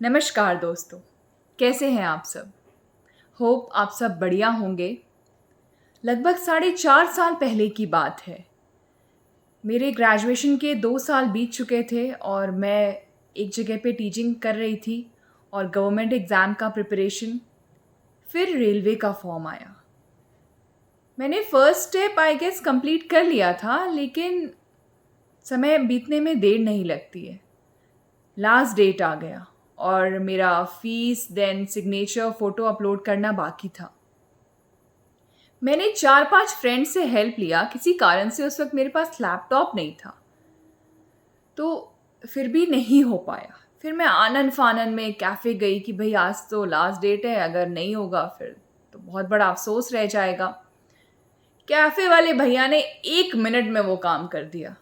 नमस्कार दोस्तों, कैसे हैं आप सब? होप आप सब बढ़िया होंगे। लगभग 4.5 साल पहले की बात है। मेरे ग्रेजुएशन के 2 साल बीत चुके थे और मैं एक जगह पे टीचिंग कर रही थी और गवर्नमेंट एग्ज़ाम का प्रिपरेशन। फिर रेलवे का फॉर्म आया। मैंने first step I guess complete कर लिया था, लेकिन समय बीतने में देर नहीं लगती है। लास्ट डेट आ गया और मेरा fees then signature photo upload करना बाकी था। मैंने 4-5 फ्रेंड से हेल्प लिया। किसी कारण से उस वक्त मेरे पास लैपटॉप नहीं था, तो फिर भी नहीं हो पाया। फिर मैं आनन फानन में कैफ़े गई कि भाई आज तो लास्ट डेट है, अगर नहीं होगा फिर तो बहुत बड़ा अफसोस रह जाएगा। कैफ़े वाले भैया ने 1 मिनट में वो काम कर दिया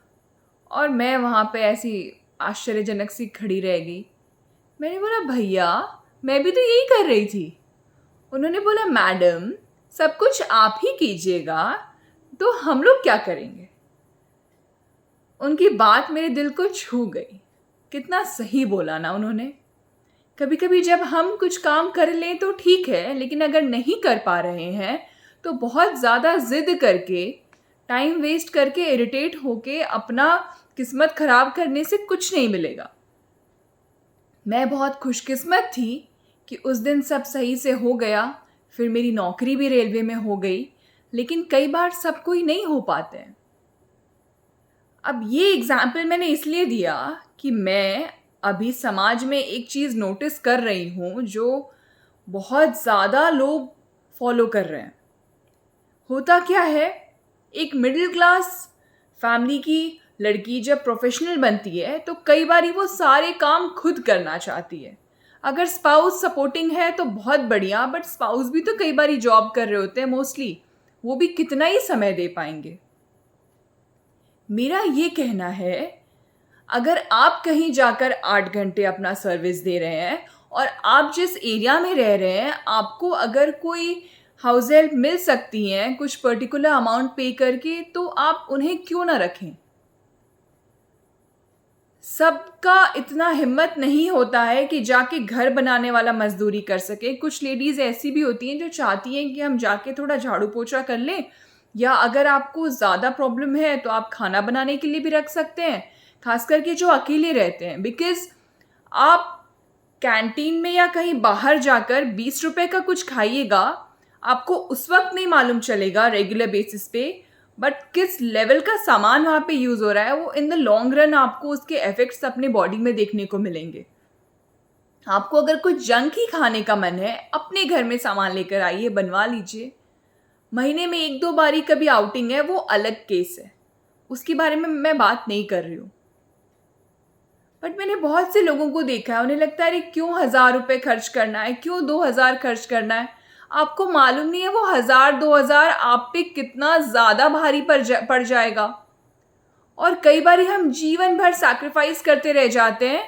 और मैं वहाँ पे ऐसी आश्चर्यजनक सी खड़ी रह गई। मैंने बोला, भैया मैं भी तो यही कर रही थी। उन्होंने बोला, मैडम सब कुछ आप ही कीजिएगा तो हम लोग क्या करेंगे। उनकी बात मेरे दिल को छू गई। कितना सही बोला ना उन्होंने। कभी कभी जब हम कुछ काम कर लें तो ठीक है, लेकिन अगर नहीं कर पा रहे हैं तो बहुत ज़्यादा जिद करके, टाइम वेस्ट करके, इरिटेट होके अपना किस्मत खराब करने से कुछ नहीं मिलेगा। मैं बहुत खुशकिस्मत थी कि उस दिन सब सही से हो गया। फिर मेरी नौकरी भी रेलवे में हो गई, लेकिन कई बार सब कोई नहीं हो पाते हैं। अब ये एग्जाम्पल मैंने इसलिए दिया कि मैं अभी समाज में एक चीज़ नोटिस कर रही हूँ जो बहुत ज़्यादा लोग फॉलो कर रहे हैं। होता क्या है, एक मिडिल क्लास फैमिली की लड़की जब प्रोफेशनल बनती है तो कई बार वो सारे काम खुद करना चाहती है। अगर स्पाउस सपोर्टिंग है तो बहुत बढ़िया, बट स्पाउस भी तो कई बार जॉब कर रहे होते हैं मोस्टली। वो भी कितना ही समय दे पाएंगे। मेरा ये कहना है, अगर आप कहीं जाकर 8 घंटे अपना सर्विस दे रहे हैं और आप जिस एरिया में रह रहे हैं, आपको अगर कोई हाउस हेल्प मिल सकती हैं कुछ पर्टिकुलर अमाउंट पे करके, तो आप उन्हें क्यों ना रखें। सबका इतना हिम्मत नहीं होता है कि जाके घर बनाने वाला मजदूरी कर सके। कुछ लेडीज़ ऐसी भी होती हैं जो चाहती हैं कि हम जाके थोड़ा झाड़ू पोछा कर लें, या अगर आपको ज़्यादा प्रॉब्लम है तो आप खाना बनाने के लिए भी रख सकते हैं, खास करके जो अकेले रहते हैं। बिकॉज़ आप कैंटीन में या कहीं बाहर जाकर 20 रुपए का कुछ खाइएगा, आपको उस वक्त नहीं मालूम चलेगा रेगुलर बेसिस पे, बट किस लेवल का सामान वहाँ पे यूज़ हो रहा है, वो इन द लॉन्ग रन आपको उसके इफेक्ट्स अपने बॉडी में देखने को मिलेंगे। आपको अगर कुछ जंक ही खाने का मन है, अपने घर में सामान लेकर आइए, बनवा लीजिए। महीने में 1-2 बारी कभी आउटिंग है, वो अलग केस है, उसके बारे में मैं बात नहीं कर रही हूँ। बट मैंने बहुत से लोगों को देखा है, उन्हें लगता है अरे क्यों 1,000 रुपये खर्च करना है, क्यों 2,000 खर्च करना है। आपको मालूम नहीं है वो 1,000-2,000 आप पे कितना ज़्यादा भारी पड़ जाएगा। और कई बार हम जीवन भर सैक्रिफाइस करते रह जाते हैं,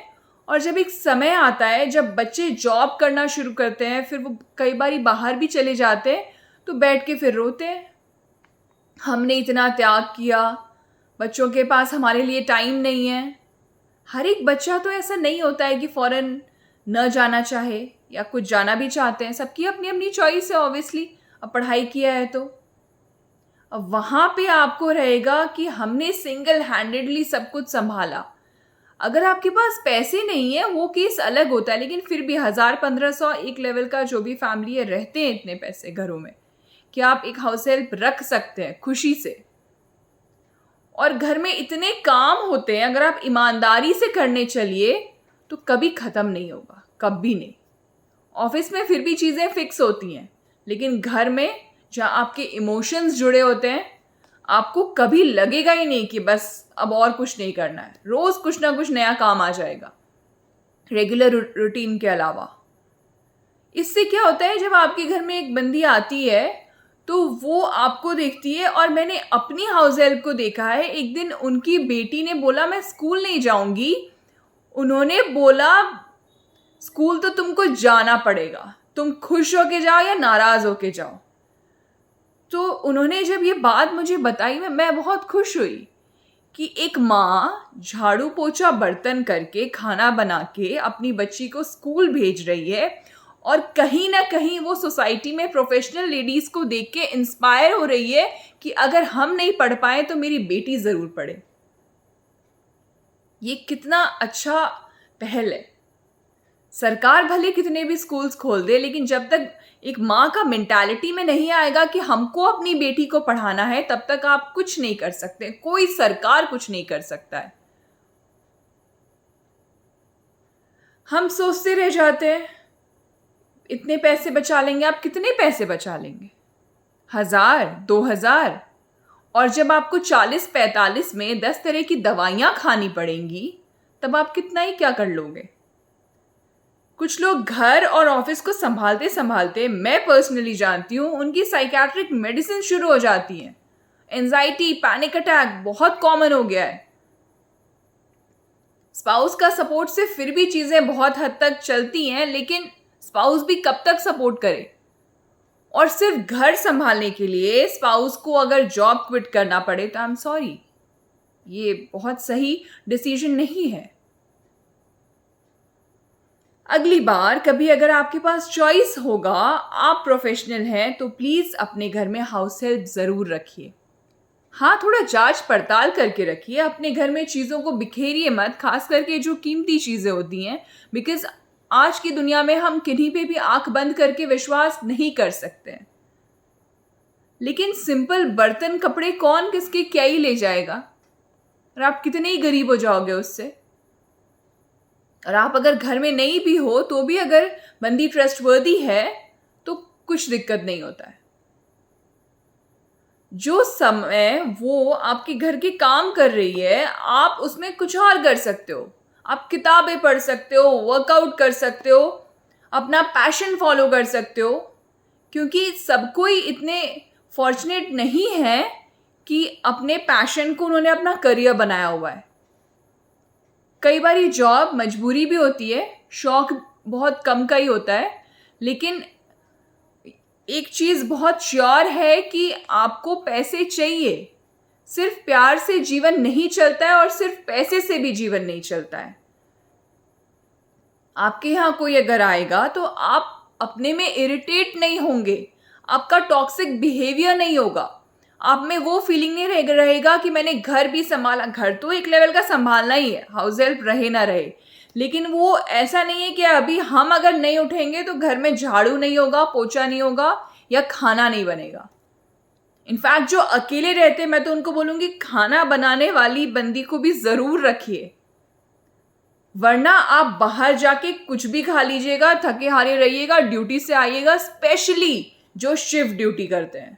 और जब एक समय आता है जब बच्चे जॉब करना शुरू करते हैं, फिर वो कई बार बाहर भी चले जाते हैं, तो बैठ के फिर रोते हैं, हमने इतना त्याग किया, बच्चों के पास हमारे लिए टाइम नहीं है। हर एक बच्चा तो ऐसा नहीं होता है कि फ़ॉरेन न जाना चाहे, या कुछ जाना भी चाहते हैं। सबकी अपनी अपनी चॉइस है ऑब्वियसली। अब पढ़ाई किया है तो अब वहाँ पे आपको रहेगा कि हमने सिंगल हैंडेडली सब कुछ संभाला। अगर आपके पास पैसे नहीं है वो केस अलग होता है, लेकिन फिर भी 1,000-1,500 एक लेवल का जो भी फैमिली है, रहते हैं इतने पैसे घरों में कि आप एक हाउस हेल्प रख सकते हैं खुशी से। और घर में इतने काम होते हैं, अगर आप ईमानदारी से करने चलिए तो कभी ख़त्म नहीं होगा, कभी नहीं। ऑफिस में फिर भी चीज़ें फिक्स होती हैं, लेकिन घर में जहाँ आपके इमोशंस जुड़े होते हैं, आपको कभी लगेगा ही नहीं कि बस अब और कुछ नहीं करना है। रोज़ कुछ ना कुछ नया काम आ जाएगा रेगुलर रूटीन के अलावा। इससे क्या होता है, जब आपके घर में एक बंदी आती है तो वो आपको देखती है। और मैंने अपनी हाउस हेल्प को देखा है, एक दिन उनकी बेटी ने बोला मैं स्कूल नहीं जाऊंगी। उन्होंने बोला स्कूल तो तुमको जाना पड़ेगा, तुम खुश होके जाओ या नाराज होके जाओ। तो उन्होंने जब ये बात मुझे बताई, मैं बहुत खुश हुई कि एक माँ झाड़ू पोछा बर्तन करके खाना बना के अपनी बच्ची को स्कूल भेज रही है और कहीं ना कहीं वो सोसाइटी में प्रोफेशनल लेडीज को देख के इंस्पायर हो रही है कि अगर हम नहीं पढ़ पाए तो मेरी बेटी जरूर पढ़े। ये कितना अच्छा पहल है। सरकार भले कितने भी स्कूल्स खोल दे, लेकिन जब तक एक माँ का मेंटालिटी में नहीं आएगा कि हमको अपनी बेटी को पढ़ाना है, तब तक आप कुछ नहीं कर सकते। कोई सरकार कुछ नहीं कर सकता है। हम सोचते रह जाते हैं इतने पैसे बचा लेंगे। आप कितने पैसे बचा लेंगे? 1000, 2000? और जब आपको 40-45 में 10 तरह की दवाइयां खानी पड़ेंगी, तब आप कितना ही क्या कर लोगे? कुछ लोग घर और ऑफिस को संभालते संभालते, मैं पर्सनली जानती हूँ, उनकी साइकियाट्रिक मेडिसिन शुरू हो जाती है। एंजाइटी, पैनिक अटैक बहुत कॉमन हो गया है। स्पाउस का सपोर्ट से फिर भी चीजें बहुत हद तक चलती हैं, लेकिन स्पाउस भी कब तक सपोर्ट करे? और सिर्फ घर संभालने के लिए स्पाउस को अगर जॉब क्विट करना पड़े तो आई एम सॉरी, ये बहुत सही डिसीजन नहीं है। अगली बार कभी अगर आपके पास चॉइस होगा, आप प्रोफेशनल हैं, तो प्लीज अपने घर में हाउस हेल्प जरूर रखिए। हाँ, थोड़ा जांच पड़ताल करके रखिए। अपने घर में चीज़ों को बिखेरिए मत, खास करके जो कीमती चीज़ें होती हैं, बिकॉज आज की दुनिया में हम किन्हीं पे भी आंख बंद करके विश्वास नहीं कर सकते। लेकिन सिंपल बर्तन कपड़े कौन किसके क्या ही ले जाएगा, और आप कितने ही गरीब हो जाओगे उससे। और आप अगर घर में नहीं भी हो तो भी अगर बंदी ट्रस्टवर्दी है तो कुछ दिक्कत नहीं होता है। जो समय वो आपके घर के काम कर रही है, आप उसमें कुछ और कर सकते हो। आप किताबें पढ़ सकते हो, वर्कआउट कर सकते हो, अपना पैशन फॉलो कर सकते हो, क्योंकि सब कोई इतने फॉर्चुनेट नहीं है कि अपने पैशन को उन्होंने अपना करियर बनाया हुआ है। कई बार ये जॉब मजबूरी भी होती है, शौक बहुत कम का ही होता है, लेकिन एक चीज बहुत श्योर है कि आपको पैसे चाहिए। सिर्फ प्यार से जीवन नहीं चलता है और सिर्फ पैसे से भी जीवन नहीं चलता है। आपके यहां कोई अगर आएगा तो आप अपने में इरिटेट नहीं होंगे, आपका टॉक्सिक बिहेवियर नहीं होगा, आप में वो फीलिंग नहीं रहेगा कि मैंने घर भी संभाला। घर तो एक लेवल का संभालना ही है, हाउस हेल्प रहे ना रहे, लेकिन वो ऐसा नहीं है कि अभी हम अगर नहीं उठेंगे तो घर में झाड़ू नहीं होगा, पोछा नहीं होगा या खाना नहीं बनेगा। इनफैक्ट जो अकेले रहते हैं, मैं तो उनको बोलूंगी खाना बनाने वाली बंदी को भी जरूर रखिए, वरना आप बाहर जाके कुछ भी खा लीजिएगा, थके हारे रहिएगा, ड्यूटी से आइएगा। स्पेशली जो शिफ्ट ड्यूटी करते हैं,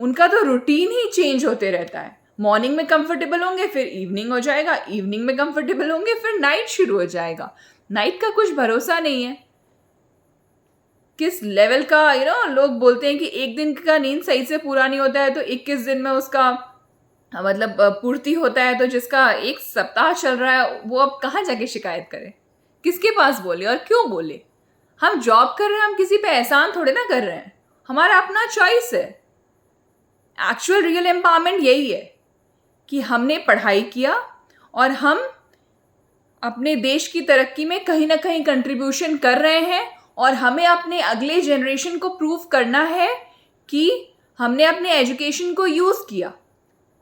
उनका तो रूटीन ही चेंज होते रहता है। मॉर्निंग में कंफर्टेबल होंगे, फिर इवनिंग हो जाएगा, इवनिंग में कंफर्टेबल होंगे, फिर नाइट शुरू हो जाएगा। नाइट का कुछ भरोसा नहीं है किस लेवल का। लोग बोलते हैं कि एक दिन का नींद सही से पूरा नहीं होता है तो 21 दिन में उसका मतलब पूर्ति होता है। तो जिसका एक सप्ताह चल रहा है वो अब कहाँ जाके शिकायत करे, किसके पास बोले और क्यों बोले? हम जॉब कर रहे हैं, हम किसी पे एहसान थोड़े ना कर रहे हैं, हमारा अपना चॉइस है। एक्चुअल रियल एम्पावरमेंट यही है कि हमने पढ़ाई किया और हम अपने देश की तरक्की में कहीं ना कहीं कंट्रीब्यूशन कर रहे हैं, और हमें अपने अगले जनरेशन को प्रूव करना है कि हमने अपने एजुकेशन को यूज किया।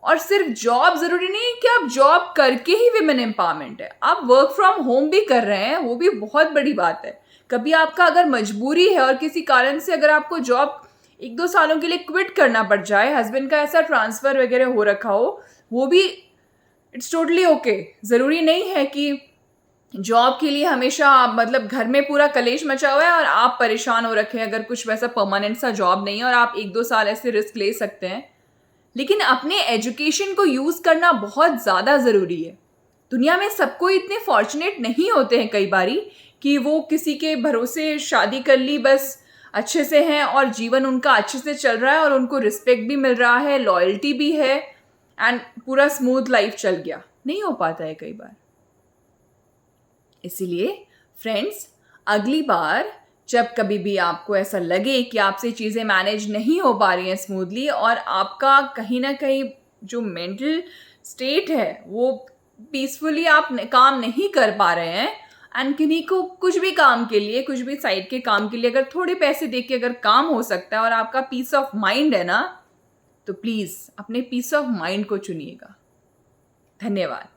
और सिर्फ जॉब जरूरी नहीं है कि आप जॉब करके ही विमेन एम्पावरमेंट है, आप वर्क फ्रॉम होम भी कर रहे हैं, वो भी बहुत बड़ी बात है। कभी आपका अगर मजबूरी है और किसी कारण से अगर आपको जॉब 1-2 सालों के लिए क्विट करना पड़ जाए, हस्बैंड का ऐसा ट्रांसफर वगैरह हो रखा हो, वो भी इट्स टोटली ओके। जरूरी नहीं है कि जॉब के लिए हमेशा मतलब घर में पूरा कलेश मचा हुआ है और आप परेशान हो रखे हैं। अगर कुछ वैसा परमानेंट सा जॉब नहीं है और आप 1-2 साल ऐसे रिस्क ले सकते हैं, लेकिन अपने एजुकेशन को यूज करना बहुत ज्यादा जरूरी है। दुनिया में सबको इतने फॉर्चुनेट नहीं होते हैं कई बारी कि वो किसी के भरोसे शादी कर ली, बस अच्छे से हैं और जीवन उनका अच्छे से चल रहा है और उनको रिस्पेक्ट भी मिल रहा है, लॉयल्टी भी है, एंड पूरा स्मूथ लाइफ चल गया। नहीं हो पाता है कई बार। इसीलिए फ्रेंड्स, अगली बार जब कभी भी आपको ऐसा लगे कि आपसे चीज़ें मैनेज नहीं हो पा रही हैं स्मूथली, और आपका कहीं ना कहीं जो मेंटल स्टेट है वो पीसफुली आप काम नहीं कर पा रहे हैं, एंड किन्हीं को कुछ भी काम के लिए, कुछ भी साइड के काम के लिए अगर थोड़े पैसे दे के अगर काम हो सकता है और आपका पीस ऑफ माइंड है ना, तो प्लीज अपने पीस ऑफ माइंड को चुनिएगा। धन्यवाद।